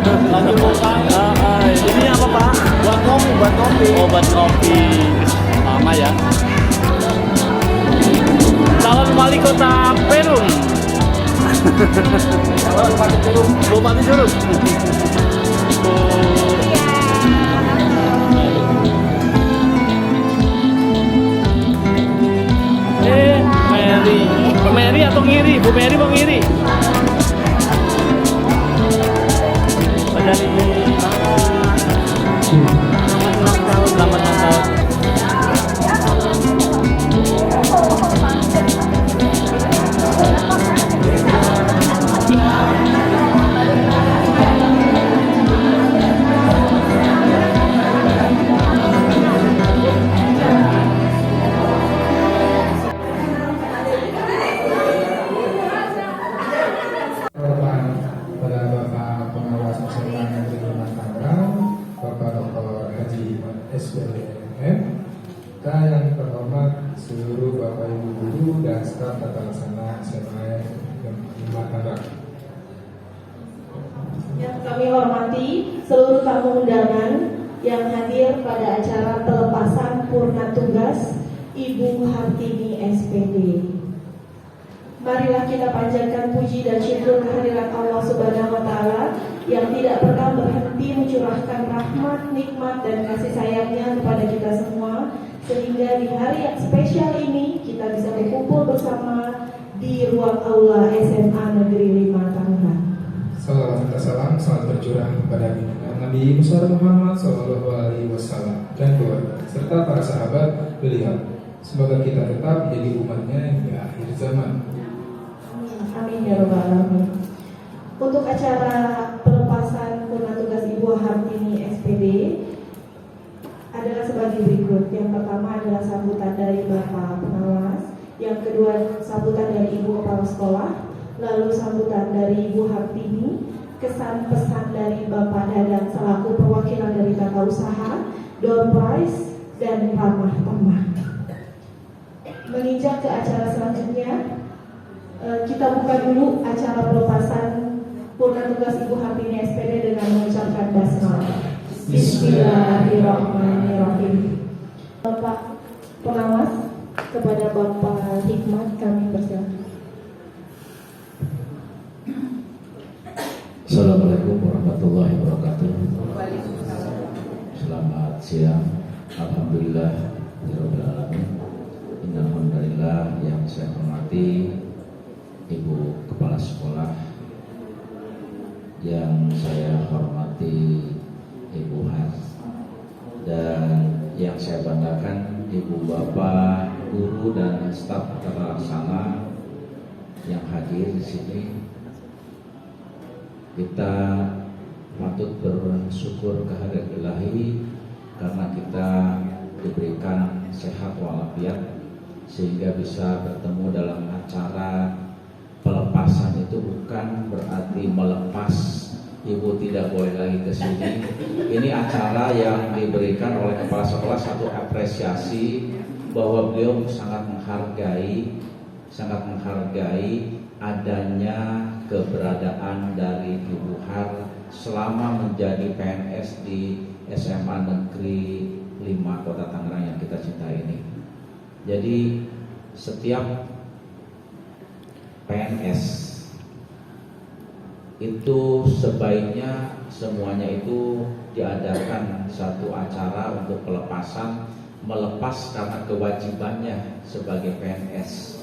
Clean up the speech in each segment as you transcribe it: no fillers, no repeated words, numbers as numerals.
Lagi mau ini apa Pak? Buat kopi, buat kopi. Oh, buat kopi. Lama ya. Calon wali kota Perum. Bupati Perum. Bupati Perum. Mary atau ngiri? Bu Mary mau ngiri? Dari selamat ulang tahun, selamat ulang tahun. Dan yang terhormat seluruh Bapak Ibu guru dan staf tata laksana SMA 5 Tangerang. Yang kami hormati seluruh tamu undangan yang hadir pada acara pelepasan purna tugas Ibu Hartini SPD. Marilah kita panjatkan puji dan syukur kehadirat Allah Subhanahu wa Ta'ala yang tidak pernah berhenti mencurahkan rahmat, nikmat, dan kasih sayangnya kepada kita semua, sehingga di hari yang spesial ini kita bisa berkumpul bersama di ruang aula SMA Negeri 5 Tangerang. Salawat serta salam selalu tercurah kepada Nabi besar Muhammad SAW dan keluarga serta para sahabat beliau. Semoga kita tetap menjadi umatnya hingga akhir zaman. Amin ya rabbal alamin. Untuk acara pelepasan purna tugas Ibu Hartini SPD adalah sebagai berikut. Yang pertama adalah sambutan dari Bapak Pengawas, yang kedua sambutan dari Ibu Kepala Sekolah, lalu sambutan dari Ibu Hartini, kesan pesan dari Bapak Dadang selaku perwakilan dari tata usaha, door prize, dan ramah tamah. Menginjak ke acara selanjutnya, kita buka dulu acara pelepasan purna tugas Ibu Hartini SPD dengan mengucapkan basmalah. Bismillahirrahmanirrahim. Bapak Pengawas, kepada Bapak Hikmat kami persilakan. Assalamualaikum warahmatullahi wabarakatuh. Selamat siang. Alhamdulillah rabbil alamin. Innal hamdalillah, yang saya hormati Ibu Kepala Sekolah, yang saya hormati Ibu Has, dan yang saya banggakan Ibu Bapak guru dan staf tata laksana yang hadir di sini. Kita patut bersyukur kehadirat Ilahi karena kita diberikan sehat walafiat sehingga bisa bertemu dalam acara pelepasan. Itu bukan berarti melepas Ibu tidak boleh lagi ke sini. Ini acara yang diberikan oleh kepala sekolah satu apresiasi bahwa beliau sangat menghargai adanya keberadaan dari Ibu Har selama menjadi PNS di SMA Negeri 5 Kota Tangerang yang kita cintai ini. Jadi setiap PNS itu sebaiknya semuanya itu diadakan satu acara untuk pelepasan, melepas karena kewajibannya sebagai PNS.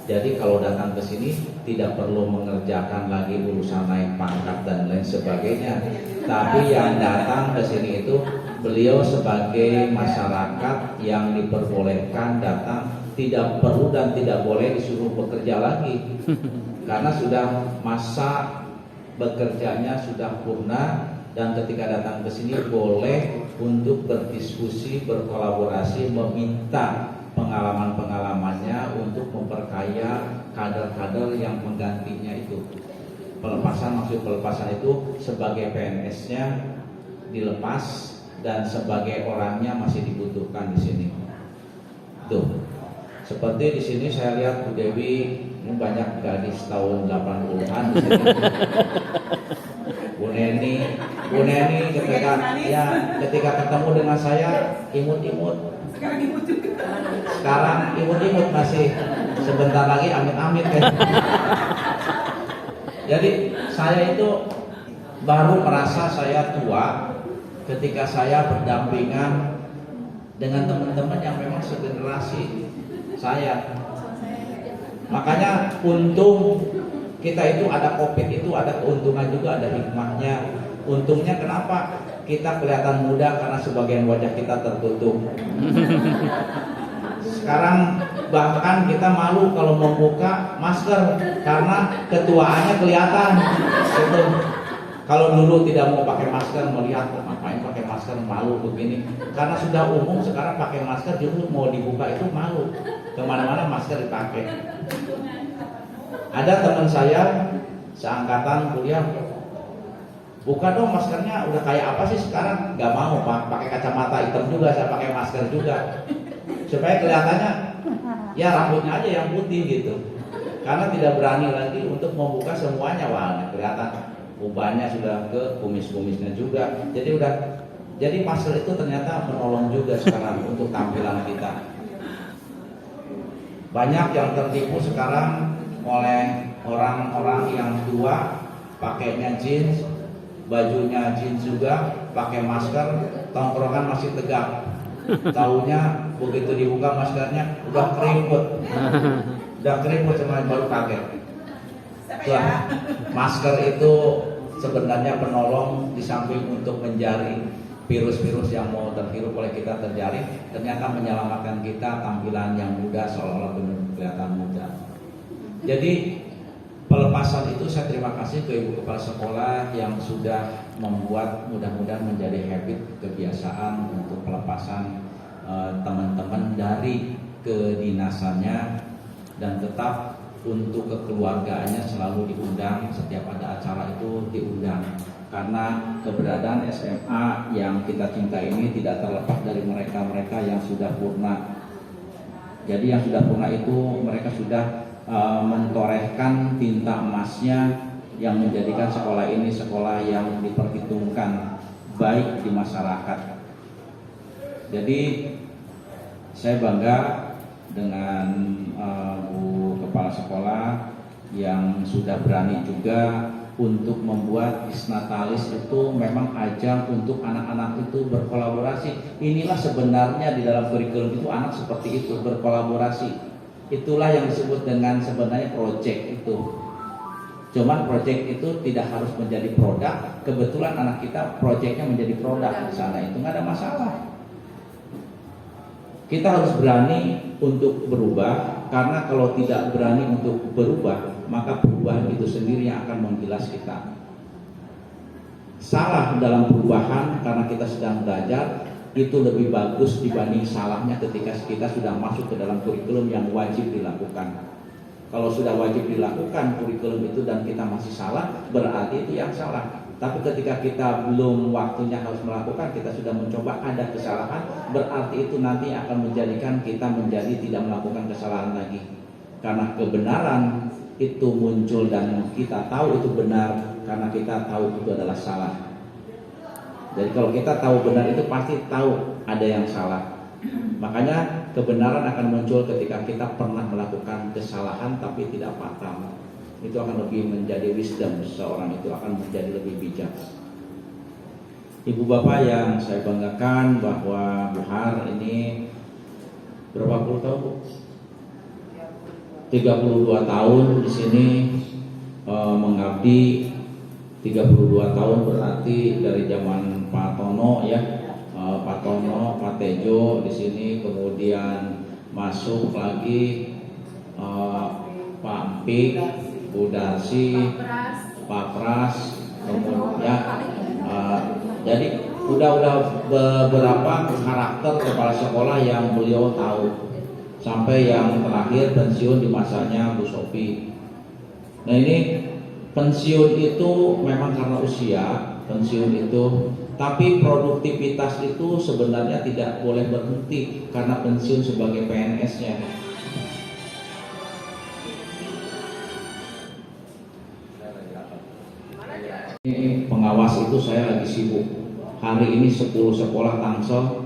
Jadi kalau datang ke sini tidak perlu mengerjakan lagi urusan naik pangkat dan lain sebagainya. Tapi yang datang ke sini itu beliau sebagai masyarakat yang diperbolehkan datang, tidak perlu dan tidak boleh disuruh bekerja lagi. Karena sudah masa bekerjanya sudah purna, dan ketika datang ke sini boleh untuk berdiskusi, berkolaborasi, meminta pengalaman-pengalamannya untuk memperkaya kader-kader yang menggantinya itu. Maksud pelepasan itu sebagai PNS-nya dilepas dan sebagai orangnya masih dibutuhkan di sini. Tuh. Seperti di sini saya lihat Bu Dewi, ini banyak gadis tahun 80-an di sini. Bu Neni, Bu Neni ketika ketemu dengan saya imut-imut. Sekarang imut-imut masih sebentar lagi amit-amit ya. Jadi saya itu baru merasa saya tua ketika saya berdampingan dengan teman-teman yang memang segenerasi saya. Makanya untung kita itu ada COVID itu ada keuntungan juga, ada hikmahnya. Untungnya kenapa? Kita kelihatan muda karena sebagian wajah kita tertutup. Sekarang bahkan kita malu kalau membuka masker karena ketuaannya kelihatan. Gitu. Kalau dulu tidak mau pakai masker, melihat ngapain pakai masker, malu begini. Karena sudah umum sekarang pakai masker, justru mau dibuka itu malu. Kemana-mana masker dipakai. Ada teman saya seangkatan kuliah, buka dong maskernya, udah kayak apa sih sekarang? Gak mau pakai kacamata hitam juga, saya pakai masker juga supaya kelihatannya ya rambutnya aja yang putih gitu. Karena tidak berani lagi untuk membuka semuanya, wah kelihatan ubahnya sudah ke kumis-kumisnya juga. Jadi masker itu ternyata menolong juga sekarang untuk tampilan kita. Banyak yang tertipu sekarang oleh orang-orang yang tua, pakainya jeans, bajunya jeans juga, pakai masker, tongkrongan masih tegak. Taunya begitu dibuka maskernya udah keriput semua baru kaget. Masker itu sebenarnya penolong di samping untuk menjaring virus-virus yang mau terhirup oleh kita terjaring, ternyata menyelamatkan kita tampilan yang muda seolah-olah benar kelihatan muda. Jadi pelepasan itu saya terima kasih ke Ibu Kepala Sekolah yang sudah membuat mudah-mudahan menjadi habit kebiasaan untuk pelepasan teman-teman dari kedinasannya dan tetap untuk kekeluargaannya selalu diundang, setiap ada acara itu diundang. Karena keberadaan SMA yang kita cinta ini tidak terlepas dari mereka-mereka yang sudah purna. Jadi yang sudah purna itu mereka sudah mentorehkan tinta emasnya yang menjadikan sekolah ini sekolah yang diperhitungkan baik di masyarakat. Jadi saya bangga dengan Bu Kepala Sekolah yang sudah berani juga untuk membuat Disnatalis itu memang ajang untuk anak-anak itu berkolaborasi. Inilah sebenarnya di dalam kurikulum itu anak seperti itu, berkolaborasi. Itulah yang disebut dengan sebenarnya project itu. Cuman project itu tidak harus menjadi produk. Kebetulan anak kita projectnya menjadi produk di sana, itu nggak ada masalah. Kita harus berani untuk berubah, karena kalau tidak berani untuk berubah, maka perubahan itu sendiri yang akan menggilas kita. Salah dalam perubahan karena kita sedang belajar itu lebih bagus dibanding salahnya ketika kita sudah masuk ke dalam kurikulum yang wajib dilakukan. Kalau sudah wajib dilakukan kurikulum itu dan kita masih salah, berarti itu yang salah. Tapi ketika kita belum waktunya harus melakukan, kita sudah mencoba ada kesalahan, berarti itu nanti akan menjadikan kita menjadi tidak melakukan kesalahan lagi. Karena kebenaran itu muncul dan kita tahu itu benar karena kita tahu itu adalah salah. Jadi kalau kita tahu benar itu pasti tahu ada yang salah. Makanya kebenaran akan muncul ketika kita pernah melakukan kesalahan tapi tidak fatal. Itu akan lebih menjadi wisdom, seseorang itu akan menjadi lebih bijak. Ibu bapak yang saya banggakan bahwa Bu Har ini berapa puluh tahun Bu? 32 tahun di sini mengabdi. 32 tahun berarti dari zaman Pak Tono ya, Pak Tono, Pak Tejo di sini, kemudian masuk lagi Pak Empik, Bu Darsi, Pak Pras, kemudian jadi udah beberapa karakter kepala sekolah yang beliau tahu, sampai yang terakhir pensiun di masanya Bu Sophie. Nah ini pensiun itu memang karena usia, pensiun itu, tapi produktivitas itu sebenarnya tidak boleh berhenti karena pensiun sebagai PNS-nya. Ini pengawas itu saya lagi sibuk. Hari ini 10 sekolah Tangsel,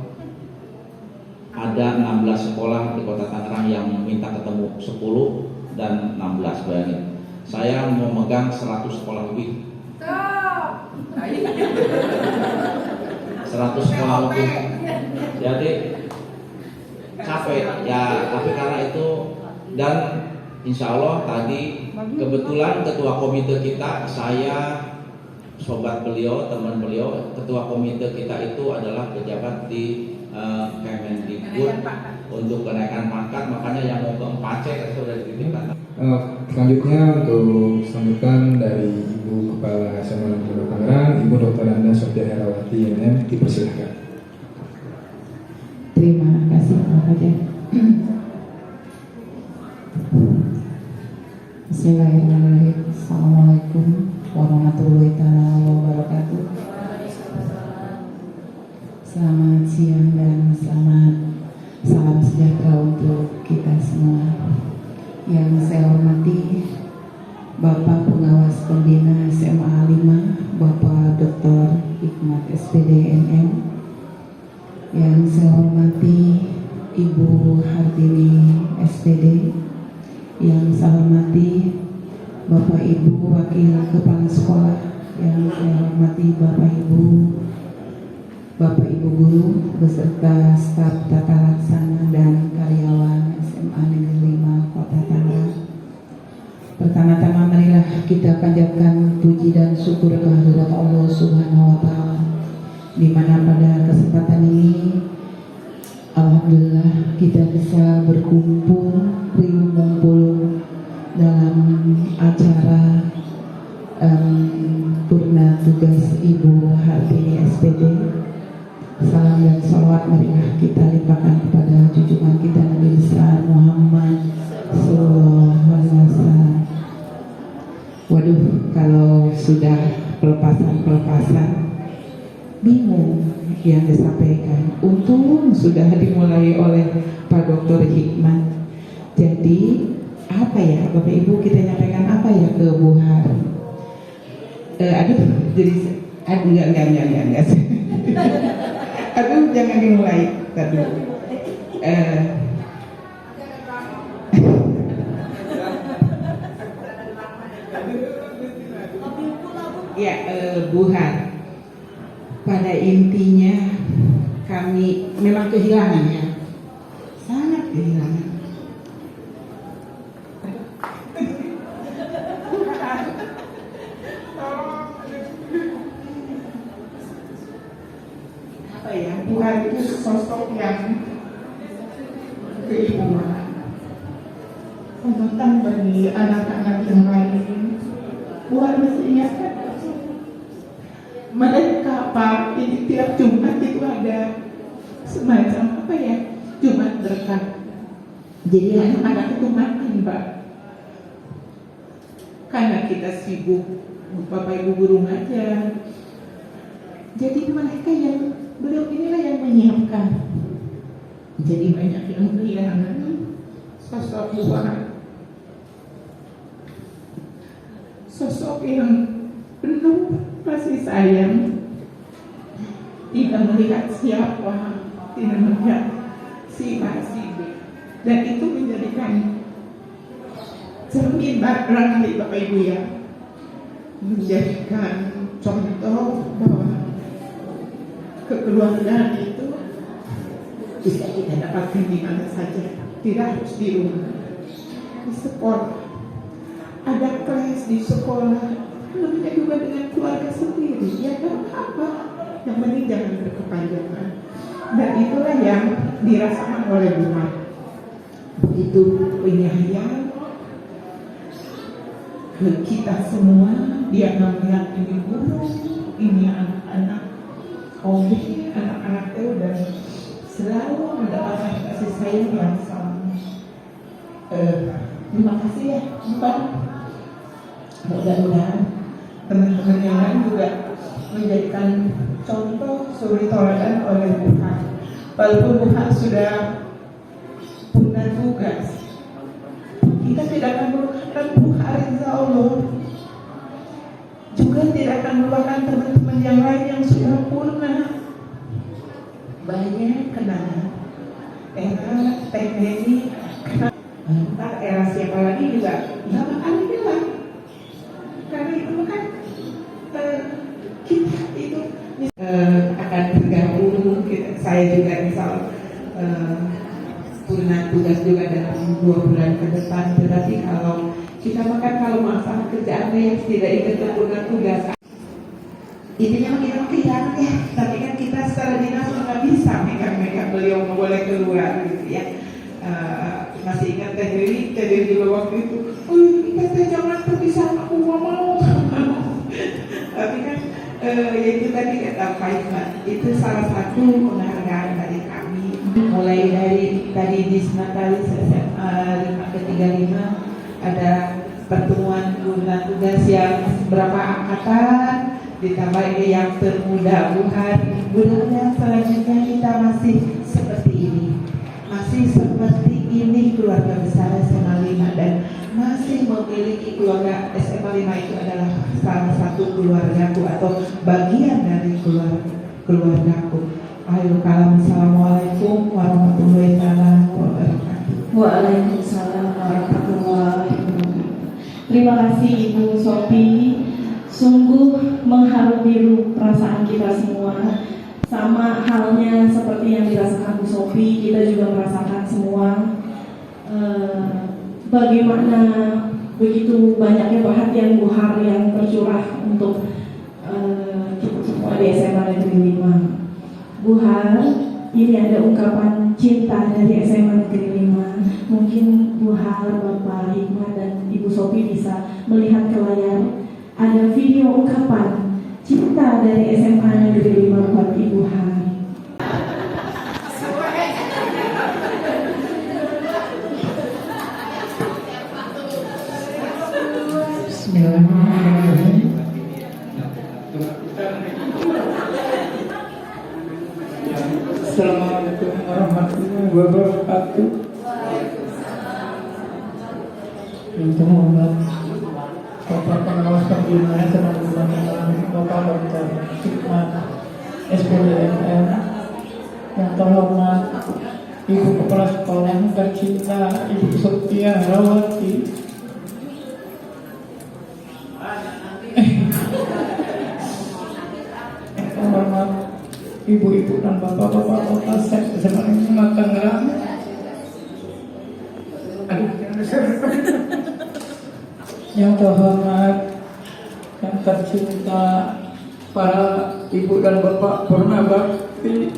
ada 16 sekolah di Kota Tangerang yang minta ketemu, 10 dan 16, bayangin. Saya memegang 100 sekolah lebih. 100 sekolah lebih. Jadi capek ya, tapi karena itu, dan insya Allah tadi kebetulan ketua komite kita, saya sobat beliau, teman beliau, ketua komite kita itu adalah pejabat di Kemendikbud untuk kenaikan pangkat, makanya yang mau ke 4C sudah dititipkan. Selanjutnya untuk sambutan dari Ibu Kepala SMA Negeri Tangerang, Ibu Dr. Anda Sofia Herawati MM, dipersilakan. Terima kasih Pak Haji. Bismillahirrahmanirrahim. Assalamualaikum warahmatullahi wabarakatuh. Selamat siang dan selamat salam sejahtera untuk kita semua. Yang saya hormati Bapak Pengawas Pembina SMA 5, Bapak Dr. Hikmat SPD MM. Yang saya hormati Ibu Hartini SPD. Yang saya hormati Bapak Ibu Wakil Kepala Sekolah. Yang saya hormati Bapak Ibu Guru beserta staf tata laksana dan karyawan SMA Negeri 5 Kota Tangerang. Pertama-tama marilah kita panjatkan puji dan syukur kehadirat Allah Subhanahu wa taala, di mana pada kesempatan ini alhamdulillah kita bisa berkumpul riuh ngumpul dalam acara purna tugas Ibu Hartini SPD. Salam dan salawat marilah kita limpahkan kepada junjungan kita Nabi besar Muhammad Sallallahu Alaihi Wasallam. Waduh, kalau sudah pelepasan bingung yang disampaikan. Untung sudah dimulai oleh Pak Dr. Hikmat. Jadi apa ya Bapak Ibu, kita nyampaikan apa ya ke Bu Har? Enggak. Aduh, jangan dimulai. Tadi. Ya, Bu Har. Pada intinya kami memang kehilangan ya, sangat kehilangan. Apa ya, Bu Har itu sosok yang keibuan, panutan bagi anak-anak yang lain. Bu Har masih ingat kan? Mereka Pak, ini tiap Jumat itu ada semacam apa ya, Jumat berkat. Jadi anak-anak itu makan Pak, karena kita sibuk Bapak Ibu guru ngajar. Jadi mereka yang beliau inilah yang menyiapkan. Jadi banyak yang kehilangan sosok Bu Har, sosok yang penuh kasih sayang, tidak melihat siapa, tidak melihat si A, si B, dan itu menjadikan cermin barangkali Bapak Ibu ya, menjadikan contoh bahwa kekeluargaan itu bisa kita dapatkan di mana saja, tidak harus di rumah, di sekolah, ada kelas di sekolah. Lebih juga dengan keluarga sendiri, ya kan apa yang penting jangan berkepanjangan, dan itulah yang dirasakan oleh Bu Har. Begitu penyayang ke kita semua, dia melihat ini guru, ini anak-anak OB, anak-anak itu, dan selalu mendapatkan kasih sayang yang sama. Terima kasih ya Pak. Mudah-mudahan teman-teman yang lain juga menjadikan contoh suri toladan oleh Bu Har. Walaupun Bu Har sudah punya tugas, kita tidak akan melupakan Bu Har insya Allah. Juga juga tidak akan melupakan teman-teman yang lain yang sudah purna. Banyak kenangan. Era teknik, ntar era siapa lagi juga nggak bakal bilang. Karena itu kan kita itu akan bergabung. Saya juga misal purna tugas juga dalam 2 bulan ke depan. Tetapi kalau kita makan, kalau masalah kerjaannya yang tidak ikut purna tugas, intinya kita kehilangan ya. Tapi kan kita secara dinas nggak bisa megang beliau, nggak boleh keluar gitu ya. Masih ingat Teh Dewi juga waktu itu, kita jangan pergi sama aku, nggak mau. Tapi kan ya itu tadi kata Pak Iqbal, itu salah satu penghargaan dari kami. Mulai dari tadi di Natalis SMA 5 ke 35 ada pertemuan guna tugas yang berapa angkatan, ditambah ini yang termuda Wuhan. Mudah-mudahan selanjutnya kita masih seperti ini keluarga besar SMA 5 dan masih memiliki keluarga. SMA 5 itu adalah salah satu keluargaku atau bagian dari keluargaku. Akhirul kalam, assalamualaikum warahmatullahi wabarakatuh. Waalaikumsalam warahmatullahi wabarakatuh. Terima kasih Ibu Sophie, sungguh mengharu biru perasaan kita semua. Sama halnya seperti yang dirasakan Bu Sophie, kita juga merasakan semua bagaimana begitu banyaknya perhatian Bu Har yang tercurah untuk kita semua di SMA Negeri 5. Bu Har, ini ada ungkapan cinta dari SMA Negeri 5. Mungkin Bu Har, Bapak Hikmat dan Ibu Sophie bisa melihat ke layar. Ada video ungkapan cinta dari SMA Negeri 5 buat Ibu Har. Bismillahirrahmanirrahim. Assalamualaikum warahmatullahi wabarakatuh. Yang terhormat Bapak Pengawas Pembinaan Teman-teman Bapak Dr. Hikmat SPDMM, yang terhormat Ibu Kepala Sekolah tercinta Ibu Sophia Rawati, yang terhormat Ibu-ibu dan bapak-bapak Polsek SMA 5 Tangerang, yang terhormat, yang tercinta para ibu dan bapak Purna Bakti,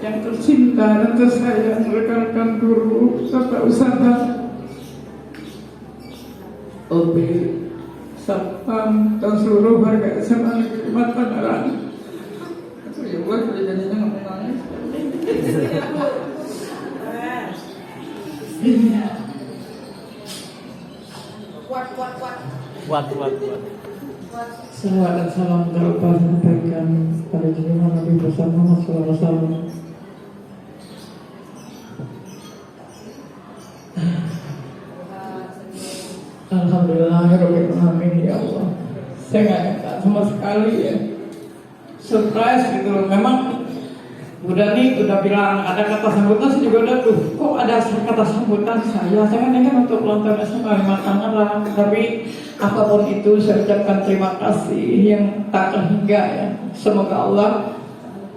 yang tercinta dan tersayang rekan-rekan guru serta usaha OB, Satpam, dan seluruh warga SMA Negeri 5 Tangerang. Ya gue jadinya ngomong nangis. Kuat. Salawat dan salam terlupa sampaikan pada junjungan Nabi besar Muhammad SAW. Alhamdulillahirrahmanirrahim, ya Allah. Saya nggak nyangka sama sekali ya, surprise gitu loh. Memang udah bilang ada kata sambutan, saya juga udah kok ada kata sambutan saya kan ini kan untuk ulang tahun SMA 5 Tangerang. Tapi apapun itu saya ucapkan terima kasih yang tak terhingga ya. Semoga Allah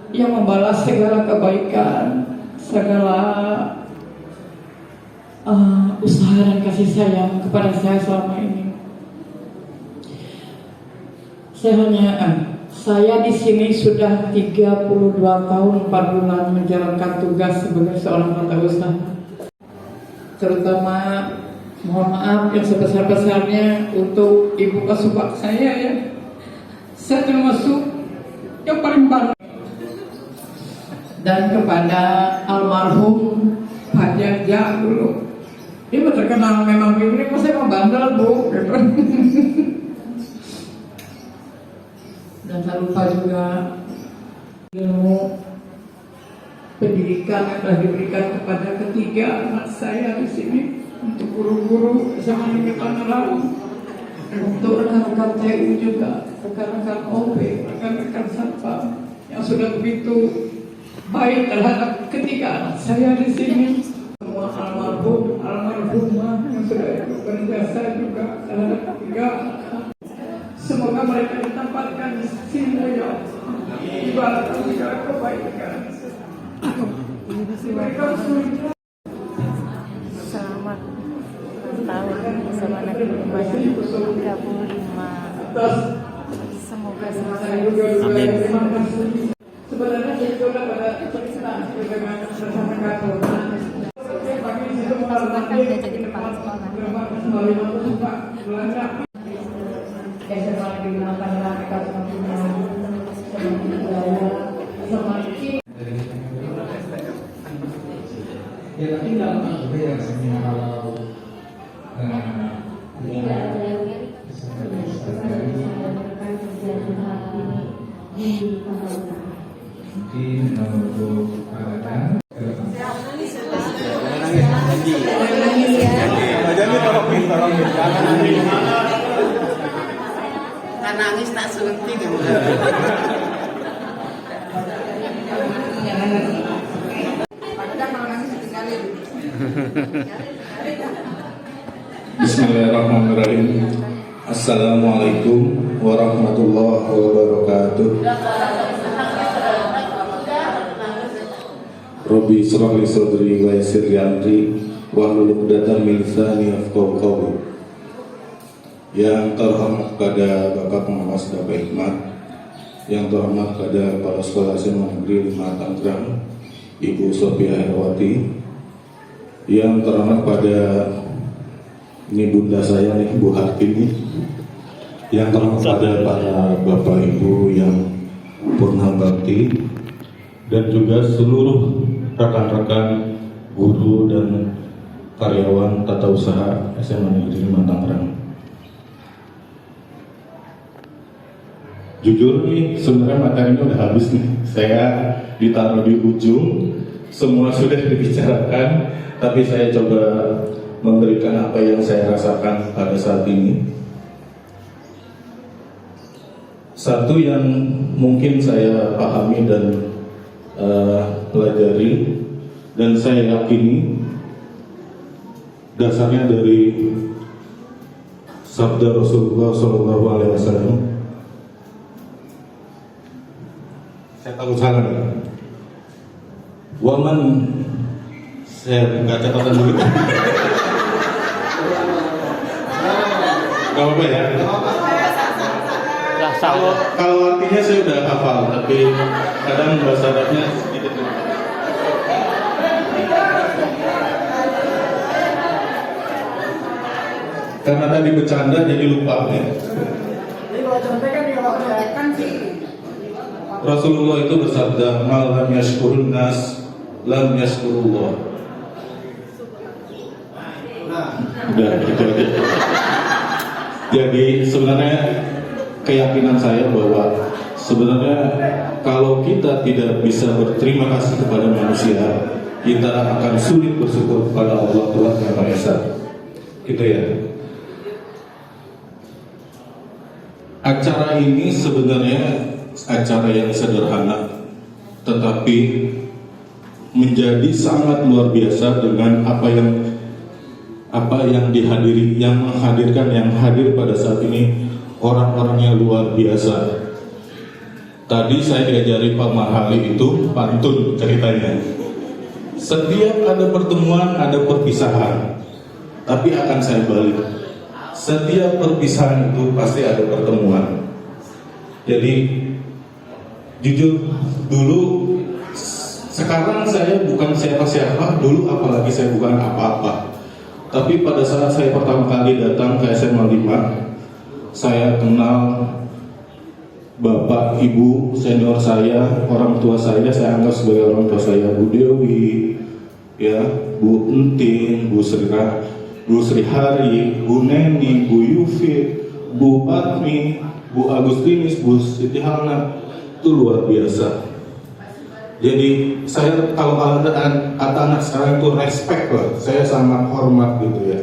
yang membalas segala kebaikan, segala usaha dan kasih sayang kepada saya selama ini. Saya di sini sudah 32 tahun 4 bulan menjalankan tugas sebagai seorang wirausaha. Terutama mohon maaf yang sebesar-besarnya untuk Ibu Kasubag saya ya. Saya termasuk yang paling bangga. Dan kepada almarhum Pak Jajak dulu. Dia terkenal memang begini, kok saya mau bandel Bu gitu. Dan tak lupa juga ilmu pendidikan yang telah diberikan kepada ketiga anak saya di sini, untuk guru-guru SMA Negeri Tangerang, untuk rekan-rekan TU juga, rekan-rekan OP, rekan-rekan Satpam yang sudah begitu baik terhadap ketiga anak saya di sini. Semua almarhumah yang sudah berjasa juga terhadap ketiga anak. Semoga mereka ditempatkan di sisi mulia ibarat negara kebaikan. Selamat tahun bersama Nabi Muhammad 35. Semoga selesai. Amin. Sebenarnya saya juga pada cerita dengan bersama kakak. Bahkan dia jadi kepala sekolah. Ya tapi nggak apa-apa ya rasanya kalau mungkin untuk para nangis tak suntik ya. Bismillahirrahmanirrahim. Assalamualaikum warahmatullahi wabarakatuh. Rabbi shrah li sadri wa yassir li amri wahlul 'uqdatam min lisani yafqahu qawli. Yang terhormat kepada Bapak Pengawas Dapa Hikmat, yang terhormat kepada Kepala Sekolah SMA Negeri 5 Tangerang, Ibu Sophia Herawati, yang terhormat pada ini bunda saya nih, Bu Hartini, yang terhormat pada para Bapak Ibu yang purna bakti, dan juga seluruh rekan-rekan guru dan karyawan tata usaha SMA Negeri 5 Tangerang. Jujur nih, sebenarnya materinya udah habis nih. Saya ditaruh di ujung, semua sudah dibicarakan, tapi saya coba memberikan apa yang saya rasakan pada saat ini. Satu yang mungkin saya pahami dan pelajari, dan saya yakini dasarnya dari sabda Rasulullah SAW. Saya tahu salah nih. Waman, saya buka catatan dulu. Gak apa-apa ya. Kalau artinya saya udah hafal, tapi kadang bahasa Arabnya sedikit. Karena tadi bercanda jadi lupa ya. Rasulullah itu bersabda, "Man lam yashkurun nas, lam yashkurullah." Udah gitu aja. Jadi sebenarnya keyakinan saya bahwa sebenarnya kalau kita tidak bisa berterima kasih kepada manusia, kita akan sulit bersyukur kepada Allah Tuhan Yang Maha Esa. Gitu ya. Acara ini sebenarnya acara yang sederhana, tetapi menjadi sangat luar biasa dengan apa yang dihadiri, yang menghadirkan, yang hadir pada saat ini orang-orang yang luar biasa. Tadi saya diajari Pak Marhali itu pantun ceritanya. Setiap ada pertemuan ada perpisahan, tapi akan saya balik. Setiap perpisahan itu pasti ada pertemuan. Jadi jujur dulu, sekarang saya bukan siapa-siapa, dulu apalagi saya bukan apa-apa. Tapi pada saat saya pertama kali datang ke SMA 5, saya kenal bapak, ibu, senior saya, orang tua saya anggap sebagai orang tua saya, Bu Dewi, ya, Bu Entin, Bu Sri Hari, Bu Neni, Bu Yufit, Bu Patmi, Bu Agustinis, Bu Siti Hana. Itu luar biasa. Jadi saya kalau ada anak sekarang itu respect lah, saya sangat hormat gitu ya,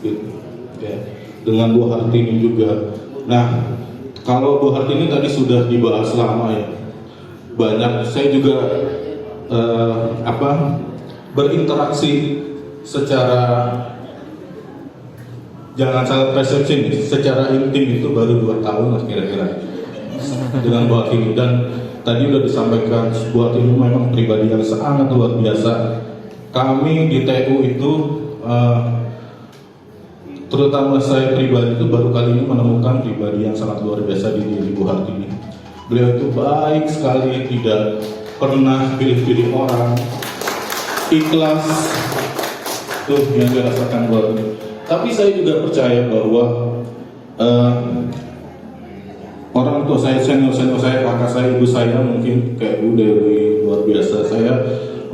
gitu. Ya. Dengan Bu Hartini juga. Nah, kalau Bu Hartini tadi sudah dibahas lama ya, banyak. Saya juga berinteraksi secara, jangan salah persepsi nih, secara intim itu baru 2 tahun lah kira-kira dengan Bu Hartini. Dan tadi udah disampaikan, Bu Hartini memang pribadi yang sangat luar biasa. Kami di TU itu terutama saya pribadi itu baru kali ini menemukan pribadi yang sangat luar biasa di diri Bu Hartini. Beliau itu baik sekali, tidak pernah pilih-pilih orang, ikhlas, tuh yang dirasakan Bu Hartini. Tapi saya juga percaya bahwa orang tua saya, senior saya, kakak saya, ibu saya, mungkin kayak Bu Dewi, luar biasa. Saya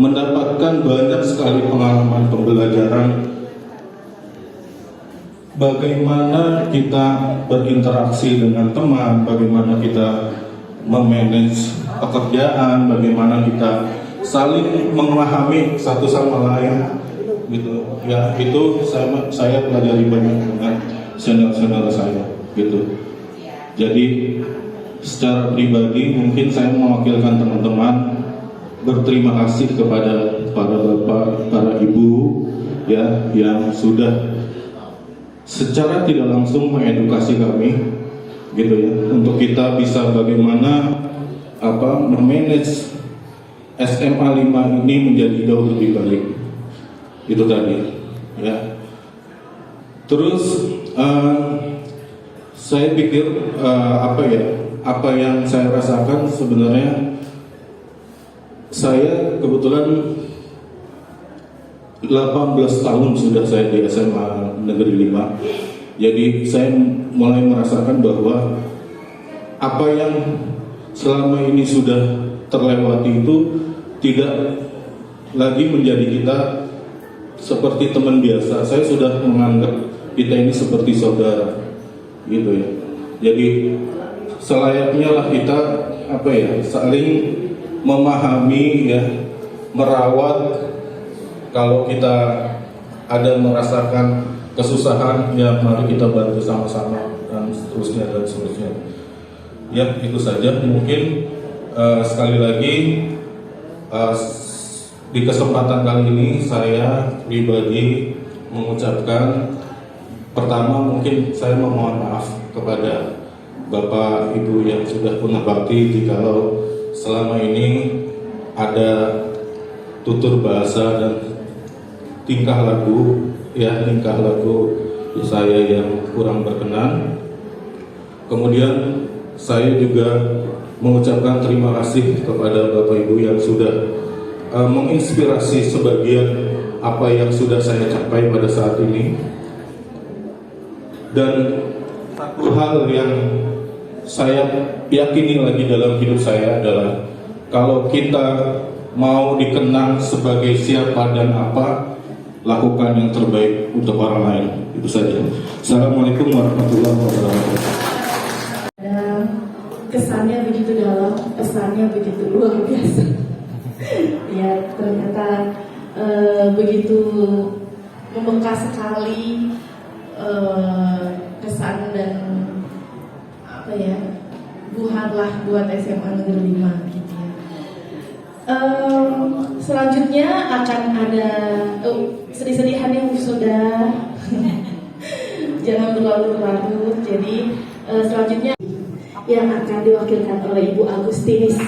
mendapatkan banyak sekali pengalaman pembelajaran bagaimana kita berinteraksi dengan teman, bagaimana kita memanage pekerjaan, bagaimana kita saling memahami satu sama lain, gitu. Ya itu saya pelajari banyak dengan senior saya, gitu. Jadi secara pribadi mungkin saya mewakilkan teman-teman berterima kasih kepada para bapak, para ibu, ya yang sudah secara tidak langsung mengedukasi kami, gitu ya, untuk kita bisa bagaimana memanage SMA 5 ini menjadi jauh lebih baik. Itu tadi, ya. Terus saya pikir apa yang saya rasakan sebenarnya, saya kebetulan 18 tahun sudah saya di SMA Negeri 5. Jadi saya mulai merasakan bahwa apa yang selama ini sudah terlewati itu tidak lagi menjadi kita seperti teman biasa. Saya sudah menganggap kita ini seperti saudara, gitu ya. Jadi selayaknya lah kita saling memahami, ya, merawat. Kalau kita ada merasakan kesusahan, ya mari kita bantu sama-sama, dan seterusnya. Ya itu saja. Mungkin sekali lagi di kesempatan kali ini saya pribadi mengucapkan, pertama mungkin saya memohon maaf kepada Bapak Ibu yang sudah punya bakti jikalau selama ini ada tutur bahasa dan tingkah laku saya yang kurang berkenan. Kemudian saya juga mengucapkan terima kasih kepada Bapak Ibu yang sudah menginspirasi sebagian apa yang sudah saya capai pada saat ini. Dan satu hal yang saya yakini lagi dalam hidup saya adalah, kalau kita mau dikenang sebagai siapa dan apa, lakukan yang terbaik untuk orang lain. Itu saja. Assalamualaikum warahmatullahi wabarakatuh. Kesannya begitu dalam, pesannya begitu luar biasa. Ya, ternyata begitu membekas sekali kesan dan buharlah buat SMA Negeri 5 gitu ya. Selanjutnya akan ada sedih-sedihan yang sudah jangan berlarut-larut. Jadi selanjutnya yang akan diwakilkan oleh Ibu Agustinis.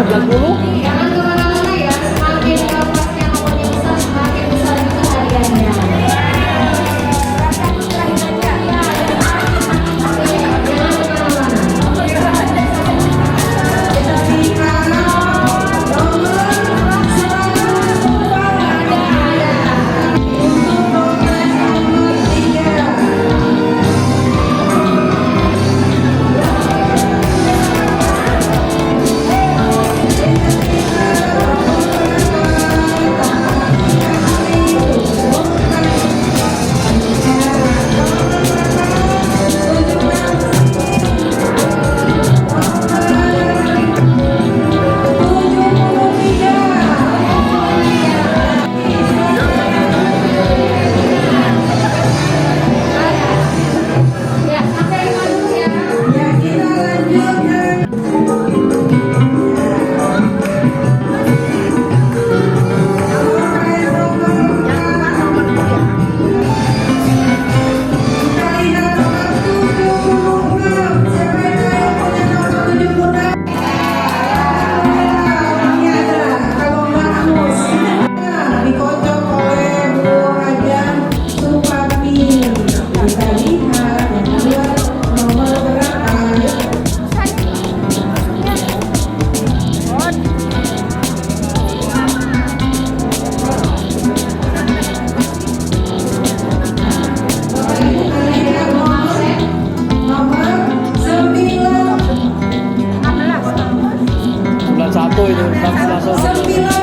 Jangan kemana-mana ya, semakin kelasnya nomornya besar, semakin besar juga hadiahnya. Bulan 1 itu, 11.